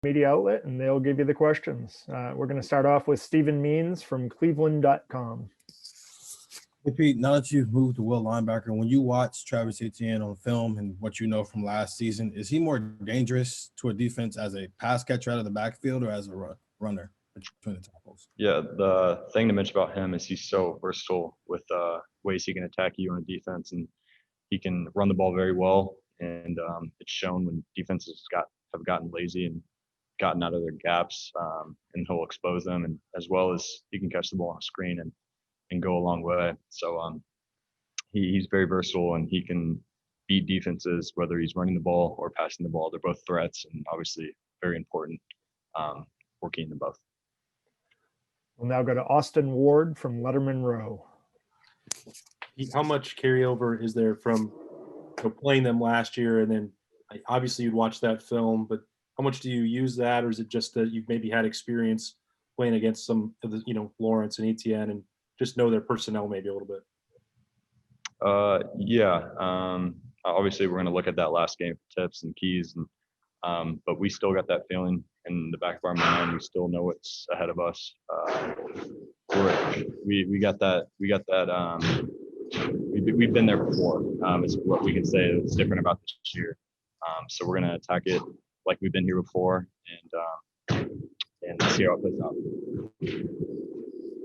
media outlet, and they'll give you the questions. We're going to start off with Stephen Means from Cleveland.com. Hey, Pete, now that you've moved to will linebacker, when you watch Travis Etienne on film and what you know from last season, is he more dangerous to a defense as a pass catcher out of the backfield or as a runner between the tackles? Yeah, the thing to mention about him is he's so versatile with ways he can attack you on defense, and he can run the ball very well. And it's shown when defenses have gotten lazy and gotten out of their gaps, and he'll expose them, and as well as he can catch the ball on a screen and go a long way. So he's very versatile, and he can beat defenses whether he's running the ball or passing the ball. They're both threats, and obviously very important working in them both. We'll now go to Austin Ward from Letterman Row. How much carryover is there from playing them last year, and then obviously you'd watch that film, but how much do you use that, or is it just that you've maybe had experience playing against some of the, Lawrence and Etienne, and just know their personnel maybe a little bit? Obviously we're going to look at that last game for tips and keys, and but we still got that feeling in the back of our mind. We still know what's ahead of us. We got that. We've been there before. Is what we can say is different about this year. So we're going to attack it like we've been here before, and see how it plays out.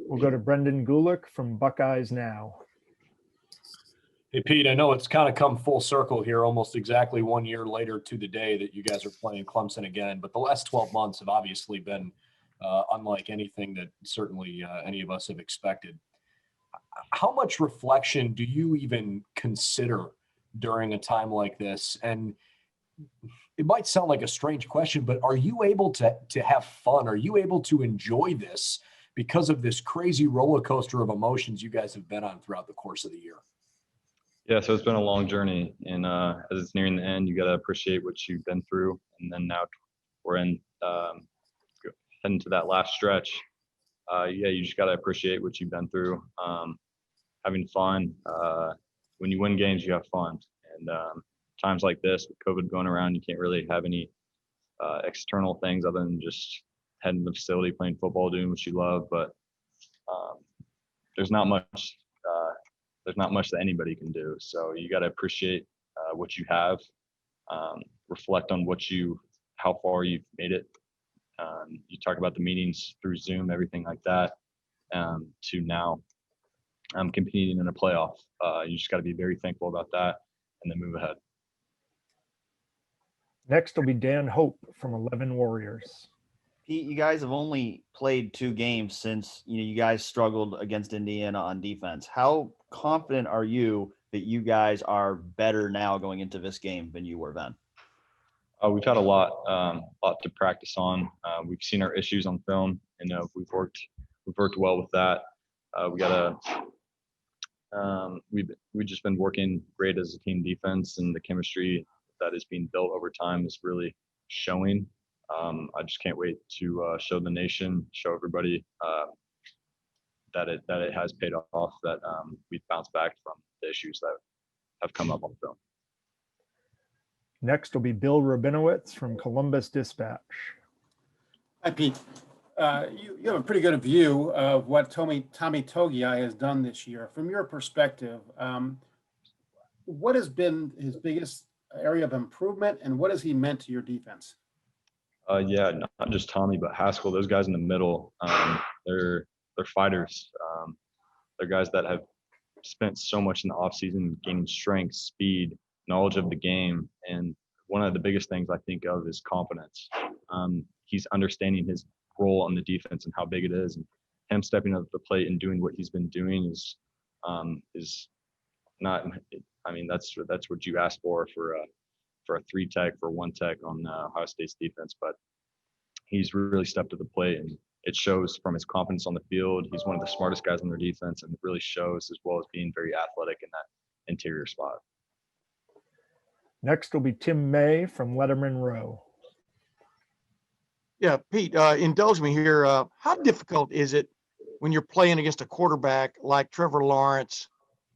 We'll go to Brendan Gulick from Buckeyes Now. Hey, Pete, I know it's kind of come full circle here, almost exactly 1 year later to the day that you guys are playing Clemson again, but the last 12 months have obviously been unlike anything that certainly any of us have expected. How much reflection do you even consider during a time like this? And it might sound like a strange question, but are you able to have fun? Are you able to enjoy this because of this crazy roller coaster of emotions you guys have been on throughout the course of the year? Yeah, so it's been a long journey, and as it's nearing the end, you got to appreciate what you've been through, and then now we're heading to that last stretch. You just got to appreciate what you've been through. Having fun. When you win games, you have fun, and times like this with COVID going around, you can't really have any external things other than just heading to the facility, playing football, doing what you love. But there's not much. There's not much that anybody can do. So you got to appreciate what you have, reflect on how far you've made it. You talk about the meetings through Zoom, everything like that, to now competing in a playoff. You just got to be very thankful about that and then move ahead. Next will be Dan Hope from 11 Warriors. Pete, you guys have only played 2 games since you guys struggled against Indiana on defense. How confident are you that you guys are better now going into this game than you were then? We've had a lot to practice on. We've seen our issues on film, and we've worked well with that. We've just been working great as a team defense, and the chemistry that is being built over time is really showing. I just can't wait to show the nation, show everybody that it has paid off, that we've bounced back from the issues that have come up on film. Next will be Bill Rabinowitz from Columbus Dispatch. Hi, Pete. You have a pretty good view of what Tommy Togiai has done this year. From your perspective, what has been his biggest area of improvement, and what has he meant to your defense? Not just Tommy, but Haskell. Those guys in the middle, they're fighters. They're guys that have spent so much in the offseason gaining strength, speed, knowledge of the game, and one of the biggest things I think of is confidence. He's understanding his role on the defense and how big it is, and him stepping up the plate and doing what he's been doing is not. I mean, that's what you ask for a 3 tech, for 1 tech on Ohio State's defense. But he's really stepped to the plate, and it shows from his confidence on the field. He's one of the smartest guys on their defense, and it really shows, as well as being very athletic in that interior spot. Next will be Tim May from Letterman Row. Yeah, Pete, indulge me here. How difficult is it when you're playing against a quarterback like Trevor Lawrence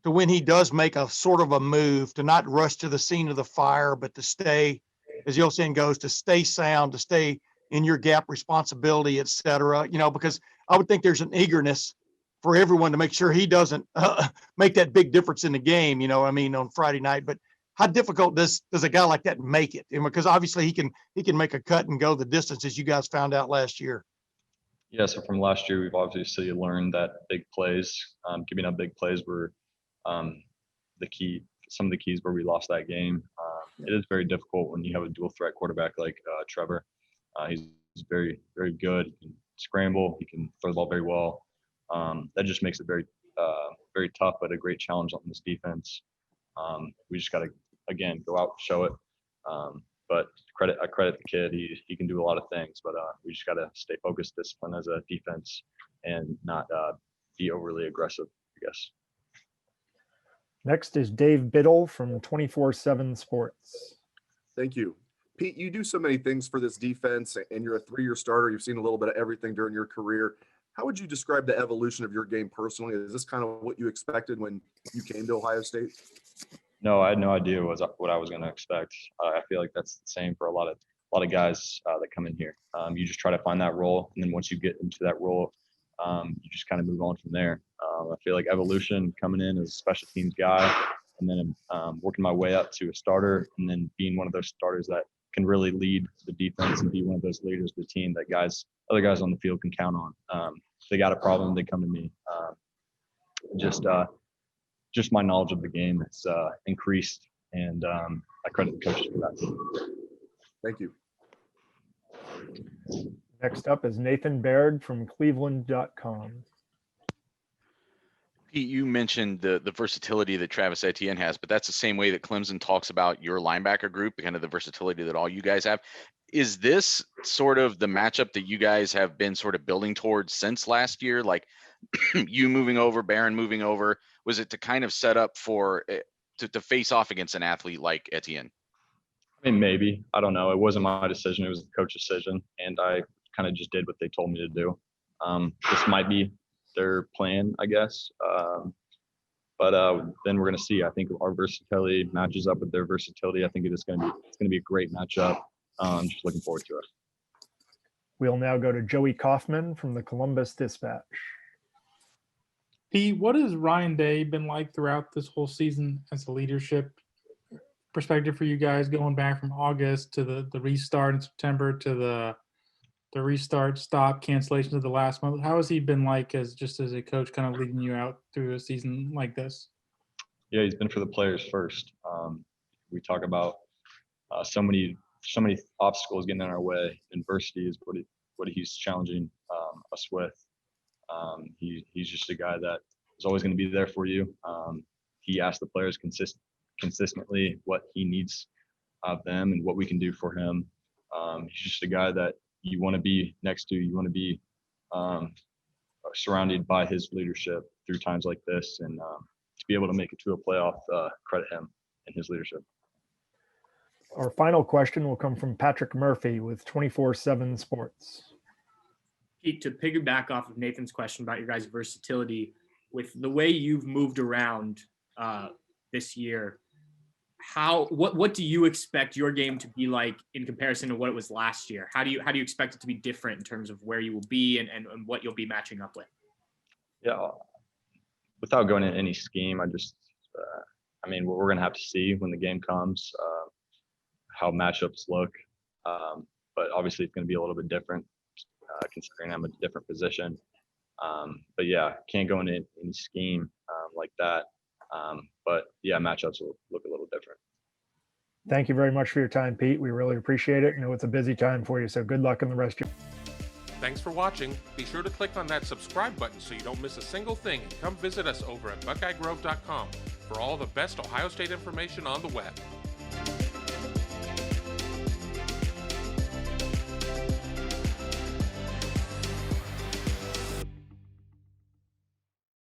to, when he does make a sort of a move, to not rush to the scene of the fire, but to stay, as the old saying goes, to stay sound, to stay in your gap responsibility, et cetera, because I would think there's an eagerness for everyone to make sure he doesn't make that big difference in the game, on Friday night. But how difficult does a guy like that make it? Because obviously he can make a cut and go the distance, as you guys found out last year. Yeah, so from last year, we've obviously learned that big plays, giving up big plays were the key. Some of the keys where we lost that game. It is very difficult when you have a dual threat quarterback like Trevor. He's very, very good. He can scramble. He can throw the ball very well. That just makes it very, very tough, but a great challenge on this defense. We just got to, again, go out and show it. But I credit the kid. He can do a lot of things, but we just got to stay focused, disciplined as a defense, and not be overly aggressive, I guess. Next is Dave Biddle from 24/7 Sports. Thank you. Pete, you do so many things for this defense, and you're a 3-year starter. You've seen a little bit of everything during your career. How would you describe the evolution of your game personally? Is this kind of what you expected when you came to Ohio State? No, I had no idea what I was going to expect. I feel like that's the same for a lot of guys that come in here. You just try to find that role, and then once you get into that role, you just kind of move on from there. I feel like evolution coming in as a special teams guy, and then working my way up to a starter, and then being one of those starters that can really lead the defense and be one of those leaders of the team that other guys on the field can count on. If they got a problem, they come to me. Just my knowledge of the game has increased, and I credit the coaches for that. Thank you. Next up is Nathan Baird from Cleveland.com. Pete, you mentioned the versatility that Travis Etienne has, but that's the same way that Clemson talks about your linebacker group, kind of the versatility that all you guys have. Is this sort of the matchup that you guys have been sort of building towards since last year? Like you moving over, Barron moving over, was it to kind of set up for to face off against an athlete like Etienne? I mean, maybe. I don't know. It wasn't my decision. It was the coach's decision, and I kind of just did what they told me to do. This might be their plan, I guess. But then we're going to see. I think our versatility matches up with their versatility. I think it's going to be a great matchup. I'm just looking forward to it. We'll now go to Joey Kaufman from the Columbus Dispatch. Pete, what has Ryan Day been like throughout this whole season as a leadership perspective for you guys, going back from August to the restart in September to the restart, stop, cancellations of the last month? How has he been like as a coach, kind of leading you out through a season like this? Yeah, he's been for the players first. We talk about so many obstacles getting in our way. Adversity is what he's challenging us with. He's just a guy that is always going to be there for you. He asks the players consistently what he needs of them and what we can do for him. He's just a guy that you want to be next to. You want to be surrounded by his leadership through times like this, and to be able to make it to a playoff, credit him and his leadership. Our final question will come from Patrick Murphy with 24/7 Sports. Pete, to piggyback off of Nathan's question about your guys' versatility, with the way you've moved around this year, what do you expect your game to be like in comparison to what it was last year? How do you expect it to be different in terms of where you will be and what you'll be matching up with? Yeah, without going into any scheme, we're going to have to see when the game comes how matchups look. But obviously it's going to be a little bit different considering I'm a different position. But yeah, can't go into any scheme like that. But yeah, matchups will look a little different. Thank you very much for your time, Pete. We really appreciate it. I know it's a busy time for you, so good luck in the rest of your. Thanks for watching. Be sure to click on that subscribe button so you don't miss a single thing, and come visit us over at BuckeyeGrove.com for all the best Ohio State information on the web.